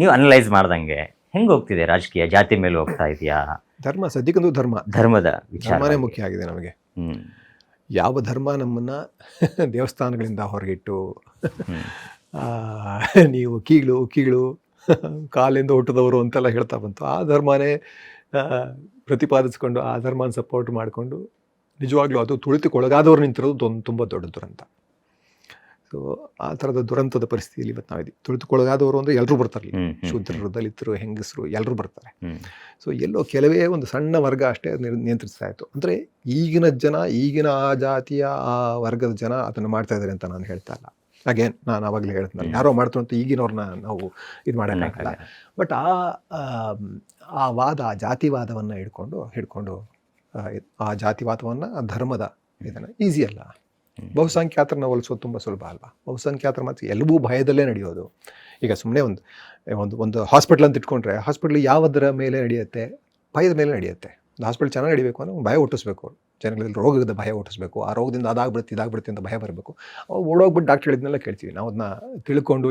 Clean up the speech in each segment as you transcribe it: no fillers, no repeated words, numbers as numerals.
ನೀವು ಅನಲೈಸ್ ಮಾಡ್ದಂಗೆ ಹೆಂಗೆ ಹೋಗ್ತಿದೆ ರಾಜಕೀಯ? ಜಾತಿ ಮೇಲೆ ಹೋಗ್ತಾ ಇದೆಯಾ? ಧರ್ಮ ಸದ್ಯಕ್ಕಂದು ಧರ್ಮದ ಧರ್ಮನೇ ವಿಚಾರ ಮುಖ್ಯ ಆಗಿದೆ ನಮಗೆ. ಹ್ಮ್ ಯಾವ ಧರ್ಮ ನಮ್ಮನ್ನು ದೇವಸ್ಥಾನಗಳಿಂದ ಹೊರಗಿಟ್ಟು ನೀವು ಕೀಳು ಕೀಳು ಕಾಲಿಂದ ಹುಟ್ಟಿದವರು ಅಂತೆಲ್ಲ ಹೇಳ್ತಾ ಬಂತು. ಆ ಧರ್ಮನೇ ಪ್ರತಿಪಾದಿಸ್ಕೊಂಡು ಆ ಧರ್ಮನ ಸಪೋರ್ಟ್ ಮಾಡಿಕೊಂಡು ನಿಜವಾಗ್ಲೂ ಅದು ತುಳಿತಕ್ಕೊಳಗಾದವ್ರು ನಿಂತಿರೋದು ತುಂಬ ದೊಡ್ಡ ದುರಂತ. ಸೊ ಆ ಥರದ ದುರಂತದ ಪರಿಸ್ಥಿತಿಯಲ್ಲಿ ಇವತ್ತು ನಾವಿದ್ದೀವಿ. ತುಳಿತಕ್ಕೊಳಗಾದವರು ಅಂದರೆ ಎಲ್ಲರೂ ಬರ್ತಾರೆ, ಶೂದ್ರರು, ದಲಿತರು, ಹೆಂಗಸರು ಎಲ್ಲರೂ ಬರ್ತಾರೆ. ಸೊ ಎಲ್ಲೋ ಕೆಲವೇ ಒಂದು ಸಣ್ಣ ವರ್ಗ ಅಷ್ಟೇ ನಿಯಂತ್ರಿಸ್ತಾ ಇತ್ತು. ಅಂದರೆ ಈಗಿನ ಜನ, ಈಗಿನ ಆ ಜಾತಿಯ ಆ ವರ್ಗದ ಜನ ಅದನ್ನು ಮಾಡ್ತಾ ಇದ್ದಾರೆ ಅಂತ ನಾನು ಹೇಳ್ತಾ ಇಲ್ಲ. ಅಗೇನ್ ನಾನು ಆವಾಗಲೇ ಹೇಳ್ತೀನಿ, ಯಾರೋ ಮಾಡ್ತು ಅಂತ ಈಗಿನವ್ರನ್ನ ನಾವು ಇದು ಮಾಡೋಕ್ಕಾಗಲ್ಲ. ಬಟ್ ಆ ವಾದ, ಆ ಜಾತಿವಾದವನ್ನು ಹಿಡ್ಕೊಂಡು ಆ ಜಾತಿವಾದವನ್ನು, ಆ ಧರ್ಮದ ಇದನ್ನು ಈಸಿ ಅಲ್ಲ. ಬಹುಸಂಖ್ಯಾತರನ್ನ ಹೋಲಿಸೋದು ತುಂಬ ಸುಲಭ ಅಲ್ವಾ? ಬಹುಸಂಖ್ಯಾತರ ಮಾತ್ರ ಎಲ್ಲವೂ ಭಯದಲ್ಲೇ ನಡೆಯೋದು. ಈಗ ಸುಮ್ಮನೆ ಒಂದು ಹಾಸ್ಪಿಟ್ಲ್ ಅಂತ ಇಟ್ಕೊಂಡ್ರೆ, ಹಾಸ್ಪಿಟ್ಲ್ ಯಾವುದರ ಮೇಲೆ ನಡೆಯುತ್ತೆ? ಭಯದ ಮೇಲೆ ನಡೆಯುತ್ತೆ. ಒಂದು ಹಾಸ್ಪಿಟ್ಲ್ ಚೆನ್ನಾಗಿ ನಡಿಬೇಕು ಅಂದರೆ ಭಯ ಹುಟ್ಟಿಸ್ಬೇಕು, ಜನಗಳಲ್ಲಿ ರೋಗದ ಭಯ ಹುಟ್ಟಿಸ್ಬೇಕು. ಆ ರೋಗದಿಂದ ಇದಾಗ್ಬಿಡುತ್ತೆ ಅಂತ ಭಯ ಬರಬೇಕು. ಓಡೋಗ್ಬಿಟ್ಟು ಡಾಕ್ಟರ್ ಹೇಳಿದ್ನೆಲ್ಲ ಕೇಳ್ತೀವಿ ನಾವು. ಅದನ್ನ ತಿಳ್ಕೊಂಡು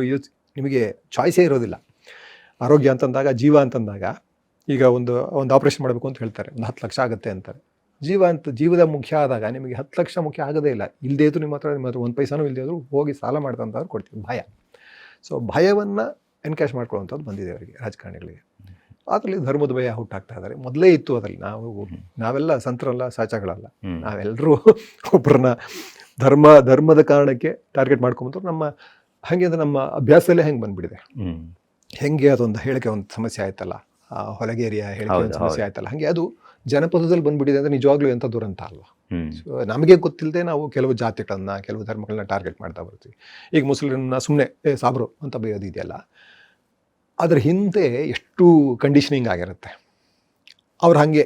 ನಿಮಗೆ ಚಾಯ್ಸೇ ಇರೋದಿಲ್ಲ. ಆರೋಗ್ಯ ಅಂತಂದಾಗ, ಜೀವ ಅಂತಂದಾಗ, ಈಗ ಒಂದು ಆಪ್ರೇಷನ್ ಮಾಡಬೇಕು ಅಂತ ಹೇಳ್ತಾರೆ, ಒಂದು 10 ಲಕ್ಷ ಆಗುತ್ತೆ ಅಂತಾರೆ. ಜೀವದ ಮುಖ್ಯ ಆದಾಗ ನಿಮಗೆ 10 ಲಕ್ಷ ಮುಖ್ಯ ಆಗೋದೇ ಇಲ್ಲ. ಇಲ್ಲದೇ ಇದ್ರು ನಿಮ್ಮ ಹತ್ರ 1 ಪೈಸಾನೂ ಇಲ್ಲದೇ ಇದ್ರು ಹೋಗಿ ಸಾಲ ಮಾಡ್ತಂತವ್ರು ಕೊಡ್ತೀವಿ. ಭಯ. ಸೊ ಭಯವನ್ನು ಎನ್ಕ್ಯಾಶ್ ಮಾಡ್ಕೊಳ್ಳೋವಂಥದ್ದು ಬಂದಿದೆ ಅವರಿಗೆ, ರಾಜಕಾರಣಿಗಳಿಗೆ. ಅದರಲ್ಲಿ ಧರ್ಮದ ಭಯ ಹುಟ್ಟಾಗ್ತಾ ಇದ್ದಾರೆ. ಮೊದಲೇ ಇತ್ತು ಅದರಲ್ಲಿ. ನಾವೆಲ್ಲ ಸಂತರಲ್ಲ, ಸಾಚಾಗಳಲ್ಲ. ನಾವೆಲ್ಲರೂ ಒಬ್ಬರನ್ನ ಧರ್ಮದ ಕಾರಣಕ್ಕೆ ಟಾರ್ಗೆಟ್ ಮಾಡ್ಕೊಂಬಂದ್ರು. ಹಾಗೆ ಅದು ನಮ್ಮ ಅಭ್ಯಾಸದಲ್ಲೇ ಹೆಂಗೆ ಬಂದ್ಬಿಟ್ಟಿದೆ. ಹೆಂಗೆ ಅದೊಂದು ಹೇಳಿಕೆ ಒಂದು ಸಮಸ್ಯೆ ಆಯ್ತಲ್ಲ, ಹೊಲಗೇರಿಯ ಹೇಳಿಕೆ ಒಂದು ಸಮಸ್ಯೆ ಆಯ್ತಲ್ಲ, ಹಾಗೆ ಅದು ಜನಪದದಲ್ಲಿ ಬಂದ್ಬಿಟ್ಟಿದೆ. ಅಂದರೆ ನಿಜವಾಗ್ಲೂ ಎಂಥ ದುರಂತ ಅಲ್ವಾ? ಸೊ ನಮಗೆ ಗೊತ್ತಿಲ್ಲದೆ ನಾವು ಕೆಲವು ಜಾತಿಗಳನ್ನ, ಕೆಲವು ಧರ್ಮಗಳನ್ನ ಟಾರ್ಗೆಟ್ ಮಾಡ್ತಾ ಬರ್ತೀವಿ. ಈಗ ಮುಸ್ಲಿಮ್ನ ಸುಮ್ಮನೆ ಸಾಬ್ರು ಅಂತ ಬೈಯೋದು ಇದೆಯಲ್ಲ, ಅದ್ರ ಹಿಂದೆ ಎಷ್ಟು ಕಂಡೀಷನಿಂಗ್ ಆಗಿರುತ್ತೆ. ಅವ್ರು ಹಾಗೆ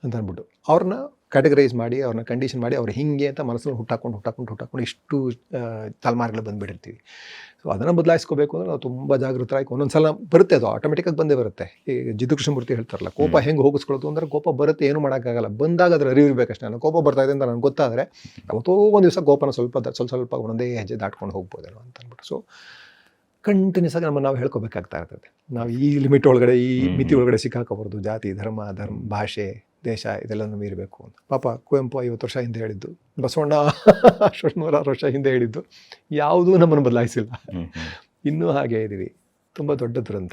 ಅಂತ ಅಂದ್ಬಿಟ್ಟು ಅವ್ರನ್ನ ಕ್ಯಾಟಗರೈಸ್ ಮಾಡಿ, ಅವ್ರನ್ನ ಕಂಡೀಷನ್ ಮಾಡಿ, ಅವ್ರು ಹಿಂಗೆ ಅಂತ ಮನಸ್ಸನ್ನು ಹುಟ್ಟಾಕೊಂಡು ಇಷ್ಟು ತಲೆಮಾರುಗಳು ಬಂದುಬಿಟ್ಟಿರ್ತೀವಿ. ಸೊ ಅದನ್ನು ಬದಲಾಯಿಸ್ಕೋಬೇಕು ಅಂದರೆ ನಾವು ತುಂಬ ಜಾಗೃತರಾಗಿ, ಒಂದೊಂದ್ಸಲ ಬರುತ್ತೆ, ಅದು ಆಟೋಮೆಟಿಕಾಗಿ ಬಂದೇ ಬರುತ್ತೆ. ಈ ಜಿತುಕೃಷ್ಣಮೂರ್ತಿ ಹೇಳ್ತಾರಲ್ಲ, ಕೋಪ ಹೆಂಗೆ ಹೋಗಿಸ್ಕೊಳ್ಳೋದು ಅಂದರೆ, ಕೋಪ ಬರುತ್ತೆ, ಏನು ಮಾಡೋಕ್ಕಾಗಲ್ಲ. ಬಂದಾಗ ಅದ್ರ ಅರಿವು ಇರಬೇಕಷ್ಟೇ. ನಾನು ಕೋಪ ಬರ್ತಾ ಇದೆ ಅಂತ ನನಗೆ ಗೊತ್ತಾದರೆ ಅವತ್ತೋ ಒಂದು ದಿವಸ ಕೋಪನ ಸ್ವಲ್ಪ ಒಂದೇ ಹೆಜ್ಜೆ ದಾಟ್ಕೊಂಡು ಹೋಗ್ಬೋದೇನೋ ಅಂತ ಅಂದ್ಬಿಟ್ಟು. ಸೊ ಕಂಟಿನ್ಯೂಸ್ ಆಗಿ ನಾವು ಹೇಳ್ಕೊಬೇಕಾಗ್ತಾ ಇರ್ತದೆ. ನಾವು ಈ ಲಿಮಿಟ್ ಒಳಗಡೆ, ಈ ಮಿತಿ ಒಳಗಡೆ ಸಿಕ್ಕಾಕೋಬಾರ್ದು. ಜಾತಿ, ಧರ್ಮ, ಭಾಷೆ, ದೇಶ ಇದೆಲ್ಲನೂ ಮೀರಬೇಕು ಅಂತ. ಪಾಪ ಕುವೆಂಪು 50 ವರ್ಷ ಹಿಂದೆ ಹೇಳಿದ್ದು, ಬಸವಣ್ಣ 100 ವರ್ಷ ಹಿಂದೆ ಹೇಳಿದ್ದು, ಯಾವುದೂ ನಮ್ಮನ್ನು ಬದಲಾಯಿಸಿಲ್ಲ. ಇನ್ನೂ ಹಾಗೆ ಇದ್ದೀವಿ. ತುಂಬ ದೊಡ್ಡ ದುರಂತ.